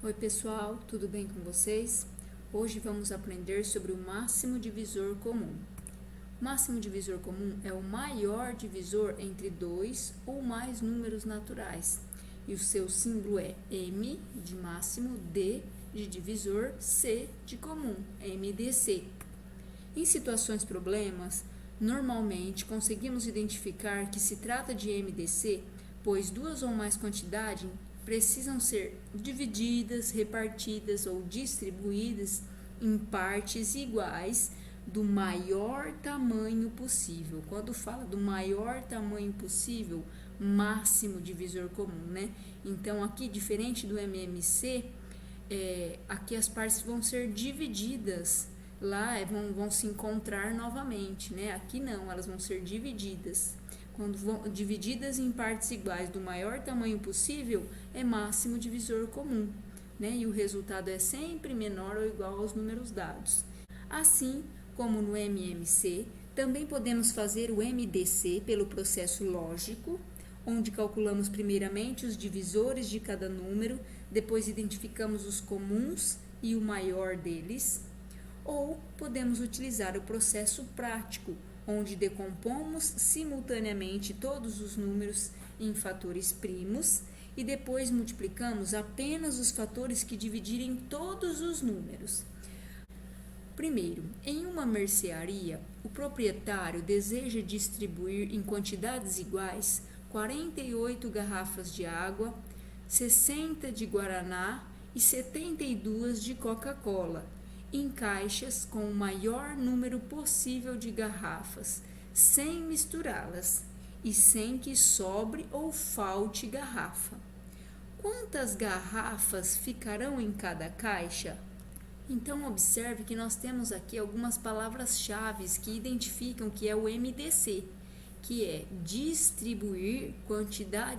Oi pessoal, tudo bem com vocês? Hoje vamos aprender sobre o máximo divisor comum. O máximo divisor comum é o maior divisor entre dois ou mais números naturais e o seu símbolo é M de máximo, D de divisor, C de comum, MDC. Em situações problemas, normalmente conseguimos identificar que se trata de MDC, pois duas ou mais quantidades precisam ser divididas, repartidas ou distribuídas em partes iguais do maior tamanho possível. Quando fala do maior tamanho possível, máximo divisor comum, né? Então, aqui, diferente do MMC, aqui as partes vão ser divididas, lá vão se encontrar novamente, né? Aqui não, elas vão ser divididas. Quando vão divididas em partes iguais do maior tamanho possível, é máximo divisor comum, né? E o resultado é sempre menor ou igual aos números dados. Assim como no MMC, também podemos fazer o MDC pelo processo lógico, onde calculamos primeiramente os divisores de cada número, depois identificamos os comuns e o maior deles, ou podemos utilizar o processo prático, onde decompomos simultaneamente todos os números em fatores primos e depois multiplicamos apenas os fatores que dividirem todos os números. Primeiro, em uma mercearia, o proprietário deseja distribuir em quantidades iguais 48 garrafas de água, 60 de guaraná e 72 de Coca-Cola, em caixas com o maior número possível de garrafas, sem misturá-las e sem que sobre ou falte garrafa. Quantas garrafas ficarão em cada caixa? Então, observe que nós temos aqui algumas palavras-chave que identificam que é o MDC, que é distribuir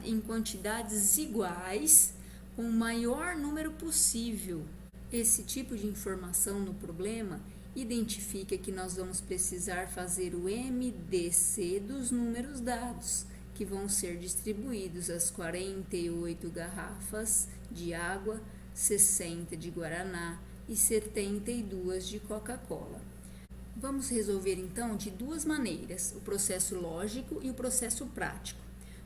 em quantidades iguais com o maior número possível. Esse tipo de informação no problema identifica que nós vamos precisar fazer o MDC dos números dados, que vão ser distribuídos as 48 garrafas de água, 60 de guaraná e 72 de Coca-Cola. Vamos resolver então de duas maneiras, o processo lógico e o processo prático.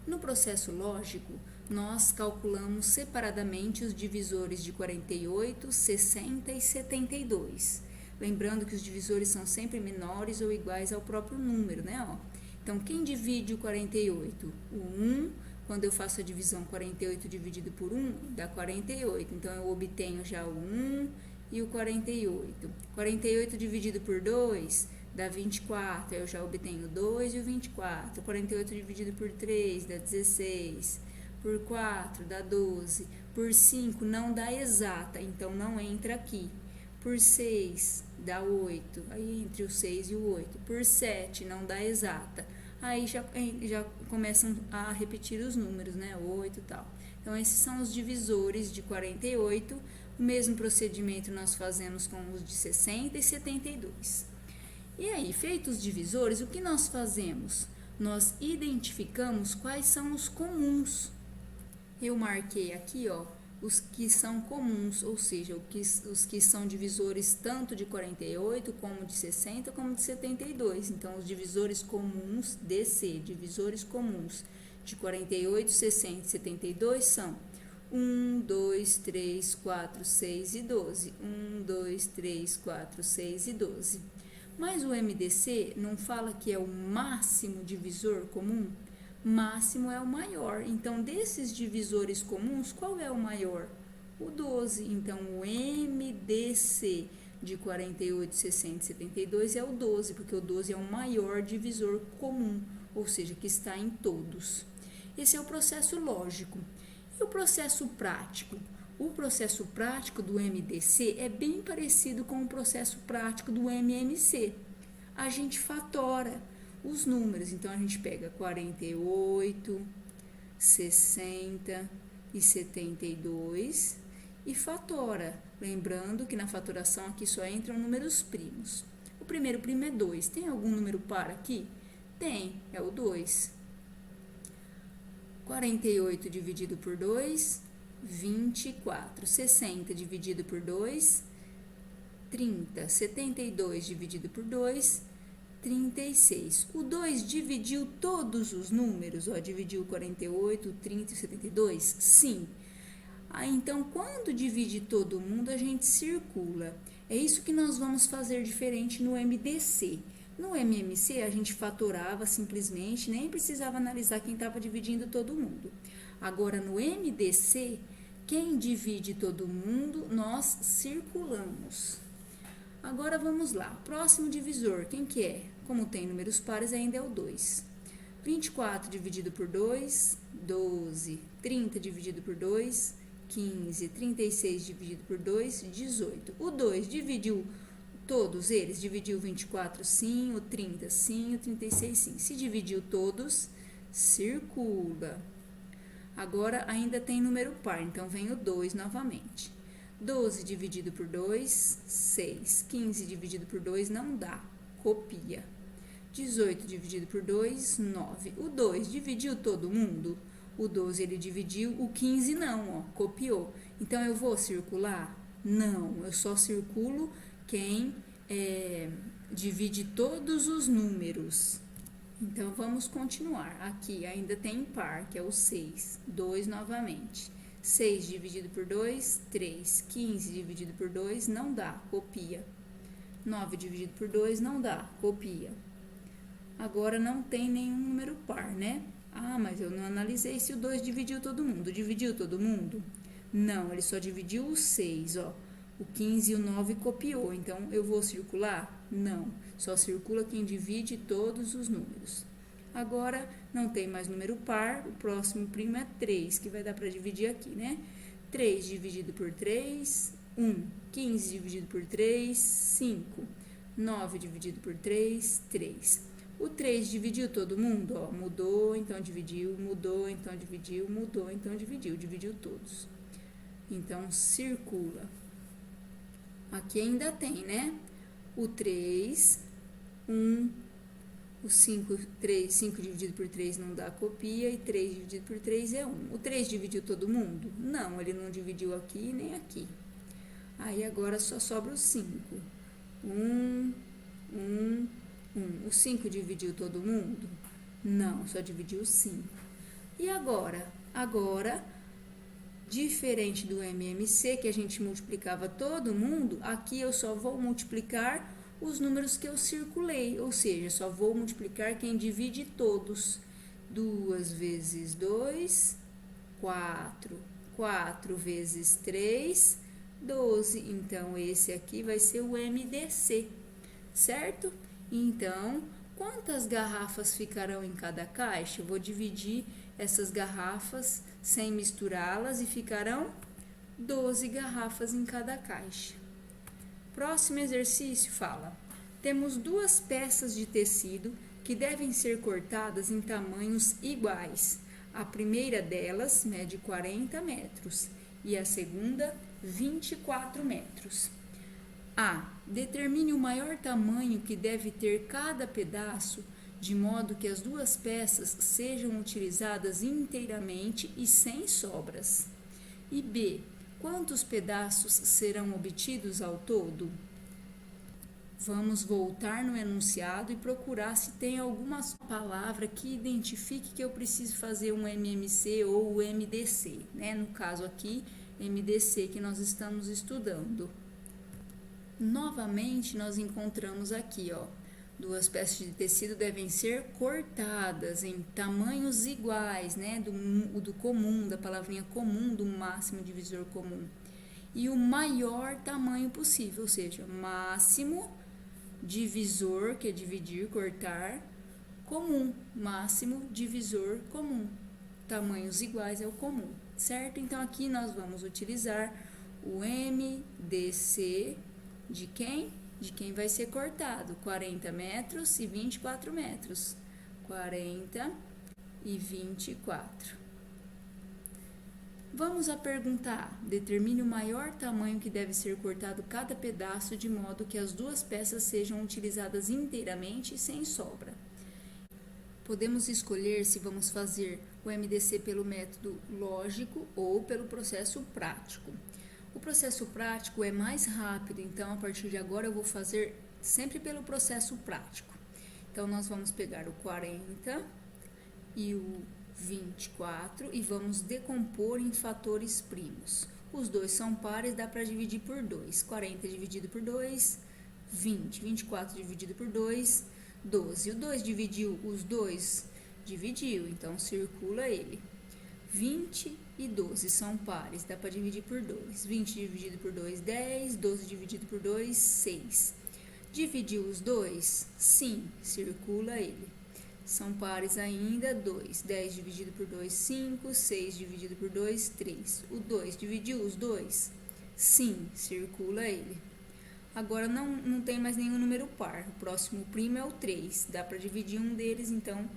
No processo lógico, nós calculamos separadamente os divisores de 48, 60 e 72. Lembrando que os divisores são sempre menores ou iguais ao próprio número, né? Então, quem divide o 48? O 1, quando eu faço a divisão 48 dividido por 1, dá 48. Então, eu obtenho já o 1 e o 48. 48 dividido por 2 dá 24, eu já obtenho 2 e o 24. 48 dividido por 3 dá 16. Por 4 dá 12. Por 5 não dá exata, então não entra aqui. Por 6 dá 8, aí entre o 6 e o 8. Por 7 não dá exata, aí já começam a repetir os números, né? 8 e tal. Então, esses são os divisores de 48. O mesmo procedimento nós fazemos com os de 60 e 72. E aí, feitos os divisores, o que nós fazemos? Nós identificamos quais são os comuns. Eu marquei aqui, os que são comuns, ou seja, os que são divisores tanto de 48, como de 60, como de 72. Então, os divisores comuns, DC, divisores comuns de 48, 60 e 72 são 1, 2, 3, 4, 6 e 12. 1, 2, 3, 4, 6 e 12. Mas o MDC não fala que é o máximo divisor comum? Máximo é o maior. Então, desses divisores comuns, qual é o maior? O 12. Então, o MDC de 48, 60 e 72 é o 12, porque o 12 é o maior divisor comum, ou seja, que está em todos. Esse é o processo lógico. E o processo prático? O processo prático do MDC é bem parecido com o processo prático do MMC. A gente fatora os números, então a gente pega 48, 60 e 72 e fatora. Lembrando que na fatoração aqui só entram números primos. O primeiro primo é 2. Tem algum número par aqui? Tem, é o 2. 48 dividido por 2 24. 60 dividido por 2, 30. 72 dividido por 2, 36. O 2 dividiu todos os números, ó, dividiu 48, 30 e 72? Sim. Então, quando divide todo mundo, a gente circula. É isso que nós vamos fazer diferente no MDC. No MMC, a gente fatorava simplesmente, nem precisava analisar quem estava dividindo todo mundo. Agora, no MDC, quem divide todo mundo, nós circulamos. Agora, vamos lá. Próximo divisor, quem que é? Como tem números pares, ainda é o 2. 24 dividido por 2, 12. 30 dividido por 2, 15. 36 dividido por 2, 18. O 2 dividiu todos eles? Dividiu 24 sim, o 30 sim, o 36 sim. Se dividiu todos, circula. Agora, ainda tem número par, então vem o 2 novamente. 12 dividido por 2, 6. 15 dividido por 2 não dá, copia. 18 dividido por 2, 9. O 2 dividiu todo mundo? O 12 ele dividiu, o 15 não, ó, copiou. Então, eu vou circular? Não, eu só circulo quem divide todos os números. Então, vamos continuar. Aqui ainda tem par, que é o 6. 2 novamente. 6 dividido por 2, 3. 15 dividido por 2, não dá, copia. 9 dividido por 2, não dá, copia. Agora, não tem nenhum número par, né? Ah, mas eu não analisei se o 2 dividiu todo mundo. Dividiu todo mundo? Não, ele só dividiu o 6, ó. O 15 e o 9 copiou, então eu vou circular? Não, só circula quem divide todos os números. Agora, não tem mais número par, o próximo primo é 3, que vai dar para dividir aqui, né? 3 dividido por 3, 1. 15 dividido por 3, 5. 9 dividido por 3, 3. O 3 dividiu todo mundo, ó, mudou, então dividiu, mudou, então dividiu, mudou, então dividiu, dividiu todos. Então, circula. Aqui ainda tem, né? O 3, 1, o 5 dividido por 3 não dá, copia, e 3 dividido por 3 é 1. O 3 dividiu todo mundo? Não, ele não dividiu aqui nem aqui. Aí, agora só sobra o 5. 1, 1, 1. O 5 dividiu todo mundo? Não, só dividiu o 5. E agora? Agora, diferente do MMC, que a gente multiplicava todo mundo, aqui eu só vou multiplicar os números que eu circulei, ou seja, só vou multiplicar quem divide todos. 2 vezes 2, 4. 4 vezes 3, 12. Então, esse aqui vai ser o MDC, certo? Então, quantas garrafas ficarão em cada caixa? Eu vou dividir essas garrafas sem misturá-las e ficarão 12 garrafas em cada caixa. Próximo exercício fala: temos 2 peças de tecido que devem ser cortadas em tamanhos iguais. A primeira delas mede 40 metros e a segunda 24 metros. A. Determine o maior tamanho que deve ter cada pedaço, de modo que as 2 peças sejam utilizadas inteiramente e sem sobras. E B. Quantos pedaços serão obtidos ao todo? Vamos voltar no enunciado e procurar se tem alguma palavra que identifique que eu preciso fazer um MMC ou o MDC, né? No caso aqui, MDC que nós estamos estudando. Novamente, nós encontramos aqui, ó, 2 peças de tecido devem ser cortadas em tamanhos iguais, né? Do comum, da palavrinha comum, do máximo divisor comum. E o maior tamanho possível, ou seja, máximo divisor, que é dividir, cortar, comum, máximo divisor comum. Tamanhos iguais é o comum, certo? Então, aqui nós vamos utilizar o MDC de quem? De quem vai ser cortado, 40 metros e 24 metros. 40 e 24. Vamos a perguntar: determine o maior tamanho que deve ser cortado cada pedaço, de modo que as 2 peças sejam utilizadas inteiramente e sem sobra. Podemos escolher se vamos fazer o MDC pelo método lógico ou pelo processo prático. O processo prático é mais rápido, então a partir de agora eu vou fazer sempre pelo processo prático. Então nós vamos pegar o 40 e o 24 e vamos decompor em fatores primos. Os dois são pares, dá para dividir por 2. 40 dividido por 2, 20. 24 dividido por 2, 12. O 2 dividiu os dois? Dividiu, então circula ele. 20 e 12 são pares, dá para dividir por 2. 20 dividido por 2, 10. 12 dividido por 2, 6. Dividiu os dois? Sim, circula ele. São pares ainda, 2. 10 dividido por 2, 5. 6 dividido por 2, 3. O 2 dividiu os dois? Sim, circula ele. Agora não tem mais nenhum número par. O próximo primo é o 3. Dá para dividir um deles, então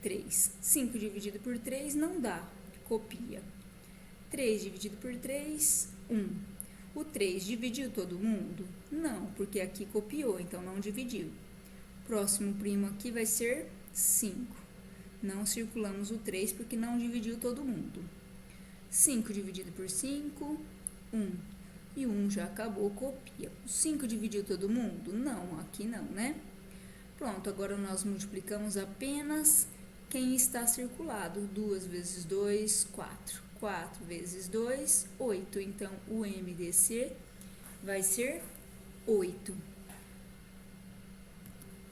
3. 5 dividido por 3 não dá. Copia. 3 dividido por 3, 1. O 3 dividiu todo mundo? Não, porque aqui copiou, então não dividiu. Próximo primo aqui vai ser 5. Não circulamos o 3 porque não dividiu todo mundo. 5 dividido por 5, 1. E 1 já acabou, copia. O 5 dividiu todo mundo? Não, aqui não, né? Pronto, agora nós multiplicamos apenas quem está circulado. 2 vezes 2, 4. 4 vezes 2, 8. Então, o MDC vai ser 8.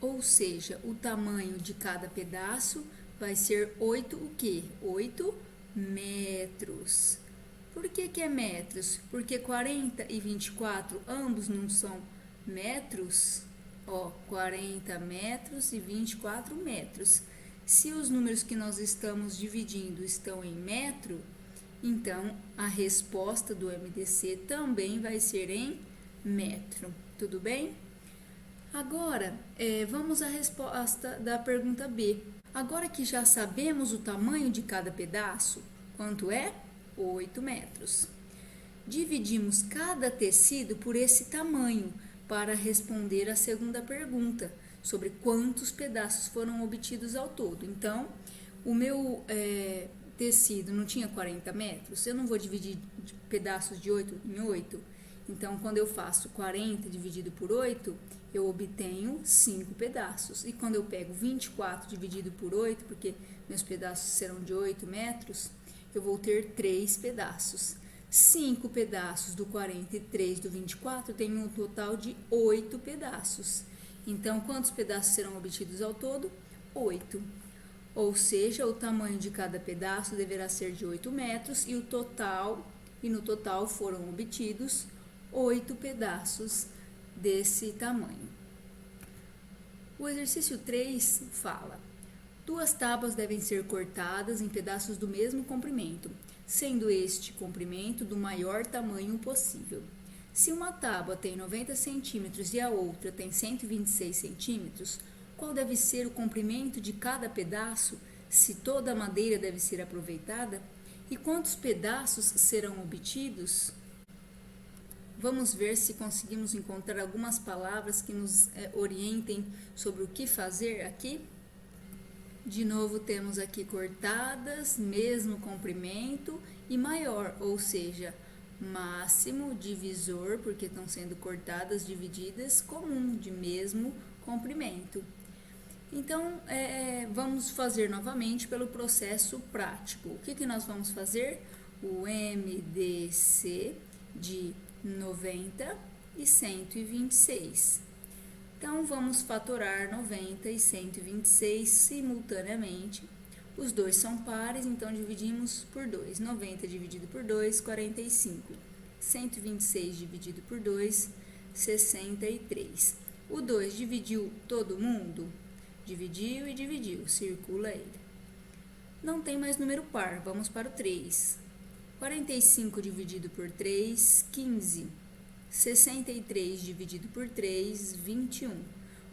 Ou seja, o tamanho de cada pedaço vai ser 8 o quê? 8 metros. Por que é metros? Porque 40 e 24, ambos não são metros? Ó, 40 metros e 24 metros. Se os números que nós estamos dividindo estão em metro, então a resposta do MDC também vai ser em metro. Tudo bem? Agora, vamos à resposta da pergunta B. Agora que já sabemos o tamanho de cada pedaço, quanto é? 8 metros. Dividimos cada tecido por esse tamanho para responder a segunda pergunta, sobre quantos pedaços foram obtidos ao todo. Então, o meu tecido não tinha 40 metros, eu não vou dividir pedaços de 8 em 8. Então, quando eu faço 40 dividido por 8, eu obtenho 5 pedaços. E quando eu pego 24 dividido por 8, porque meus pedaços serão de 8 metros, eu vou ter 3 pedaços. 5 pedaços do 43 do 24 tem um total de 8 pedaços. Então, quantos pedaços serão obtidos ao todo? 8. Ou seja, o tamanho de cada pedaço deverá ser de 8 metros e no total foram obtidos 8 pedaços desse tamanho. O exercício 3 fala: 2 tábuas devem ser cortadas em pedaços do mesmo comprimento, sendo este comprimento do maior tamanho possível. Se uma tábua tem 90 centímetros e a outra tem 126 centímetros, qual deve ser o comprimento de cada pedaço, se toda a madeira deve ser aproveitada? E quantos pedaços serão obtidos? Vamos ver se conseguimos encontrar algumas palavras que nos orientem sobre o que fazer aqui. De novo, temos aqui cortadas, mesmo comprimento, e maior, ou seja, máximo, divisor, porque estão sendo cortadas, divididas, comum, de mesmo comprimento. Então, vamos fazer novamente pelo processo prático. O que nós vamos fazer? O MDC de 90 e 126. Então, vamos fatorar 90 e 126 simultaneamente. Os dois são pares, então dividimos por 2. 90 dividido por 2, 45. 126 dividido por 2, 63. O 2 dividiu todo mundo? Dividiu e dividiu, circula ele. Não tem mais número par, vamos para o 3. 45 dividido por 3, 15. 63 dividido por 3, 21.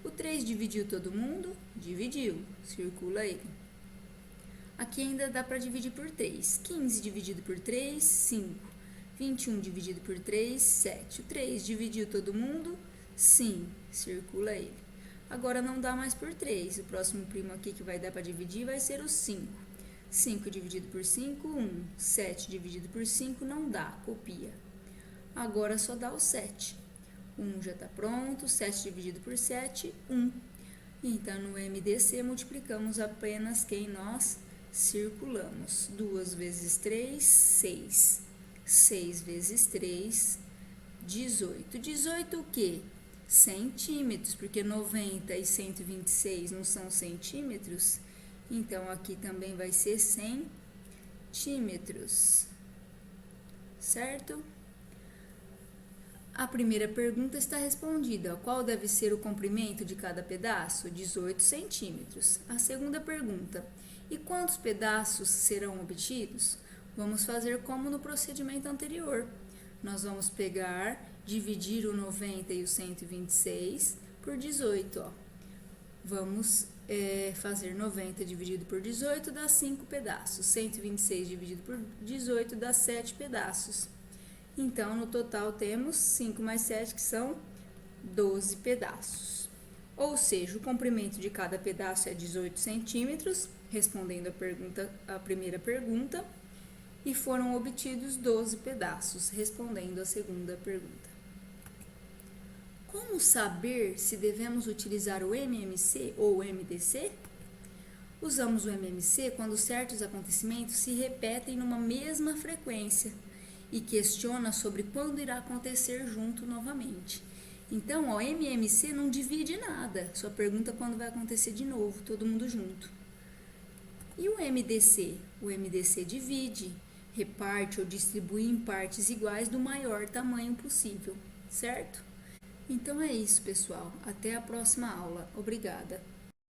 O 3 dividiu todo mundo? Dividiu, circula ele. Aqui ainda dá para dividir por 3. 15 dividido por 3, 5. 21 dividido por 3, 7. O 3 dividiu todo mundo? Sim, circula ele. Agora não dá mais por 3. O próximo primo aqui que vai dar para dividir vai ser o 5. 5 dividido por 5, 1. 7 dividido por 5 não dá, copia. Agora só dá o 7. 1 já está pronto, 7 dividido por 7, 1. Então, no MDC, multiplicamos apenas quem nós circulamos. 2 vezes 3, 6. 6 vezes 3, 18. 18 o quê? Centímetros, porque 90 e 126 não são centímetros. Então, aqui também vai ser centímetros. Certo? A primeira pergunta está respondida. Qual deve ser o comprimento de cada pedaço? 18 centímetros. A segunda pergunta. E quantos pedaços serão obtidos? Vamos fazer como no procedimento anterior. Nós vamos pegar, dividir o 90 e o 126 por 18. Ó. Vamos fazer 90 dividido por 18 dá 5 pedaços. 126 dividido por 18 dá 7 pedaços. Então, no total, temos 5 mais 7, que são 12 pedaços. Ou seja, o comprimento de cada pedaço é 18 centímetros, respondendo a primeira pergunta, e foram obtidos 12 pedaços, respondendo a segunda pergunta. Como saber se devemos utilizar o MMC ou o MDC? Usamos o MMC quando certos acontecimentos se repetem numa mesma frequência e questiona sobre quando irá acontecer junto novamente. Então, o MMC não divide nada, só pergunta quando vai acontecer de novo, todo mundo junto. E o MDC? O MDC divide, reparte ou distribui em partes iguais do maior tamanho possível, certo? Então é isso, pessoal. Até a próxima aula. Obrigada!